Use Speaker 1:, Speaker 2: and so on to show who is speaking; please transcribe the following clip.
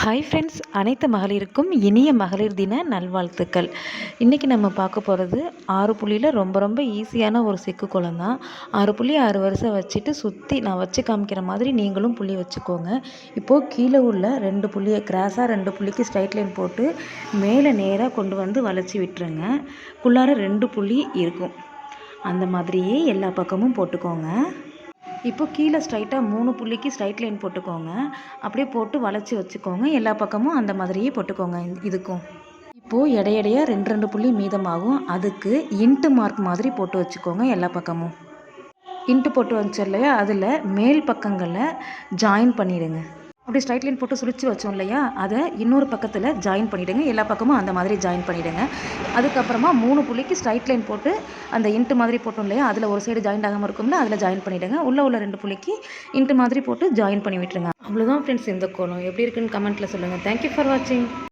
Speaker 1: Hi friends, அனைத்து மகளிருக்கும் இனிய மகளிர் தின நல்வாழ்த்துக்கள். இன்றைக்கி நம்ம பார்க்க போகிறது 6 புள்ளியில் ரொம்ப ரொம்ப ஈஸியான ஒரு செக்கு கோலம் தான். 6 புள்ளி 6 வரிசை வச்சுட்டு சுற்றி நான் வச்சு காமிக்கிற மாதிரி நீங்களும் புள்ளி வச்சுக்கோங்க. இப்போது கீழே உள்ள 2 புள்ளியை கிராஸாக 2 புள்ளிக்கு ஸ்ட்ரைட் லைன் போட்டு மேலே நேராக கொண்டு வந்து வளைச்சி விட்டுருங்க. குள்ளார 2 புள்ளி இருக்கும். அந்த மாதிரியே எல்லா பக்கமும் போட்டுக்கோங்க. இப்போ கீழே ஸ்ட்ரைட்டாக 3 புள்ளிக்கு ஸ்ட்ரைட் லைன் போட்டுக்கோங்க. அப்படியே போட்டு வளைச்சி வச்சுக்கோங்க. எல்லா பக்கமும் அந்த மாதிரியே போட்டுக்கோங்க. இதுக்கும் இப்போது எடையடையா 2 புள்ளி மீதமாகும். அதுக்கு இன்ட்டு மார்க் மாதிரி போட்டு வச்சுக்கோங்க. எல்லா பக்கமும் இன்ட்டு போட்டு வச்ச இல்லையா, அதில் மேல் பக்கங்களை ஜாயின் பண்ணிவிடுங்க. அப்படி ஸ்ட்ரைட் லைன் போட்டு சுழிச்சு வச்சோம் இல்லையா, அதை இன்னொரு பக்கத்தில் ஜாயின் பண்ணிவிடுங்க. எல்லா பக்கமும் அந்த மாதிரி ஜாயின் பண்ணிவிடுங்க. அதுக்கப்புறமா 3 புள்ளிக்கு ஸ்ட்ரைட் லைன் போட்டு அந்த இன்ட்டு மாதிரி போட்டோம் இல்லையா, அதில் ஒரு சைடு ஜாயின் ஆகாமல் இருக்கும்ல, அதில் ஜாயின் பண்ணிவிடுங்க. உள்ள 2 புள்ளிக்கு இன்ட்டு மாதிரி போட்டு ஜாயின் பண்ணி விட்டுருங்க. அவ்வளோதான் ஃப்ரெண்ட்ஸ். இந்த கோலம் எப்படி இருக்குன்னு கமெண்ட்டில் சொல்லுங்கள். தேங்க்யூ ஃபார் வாட்சிங்.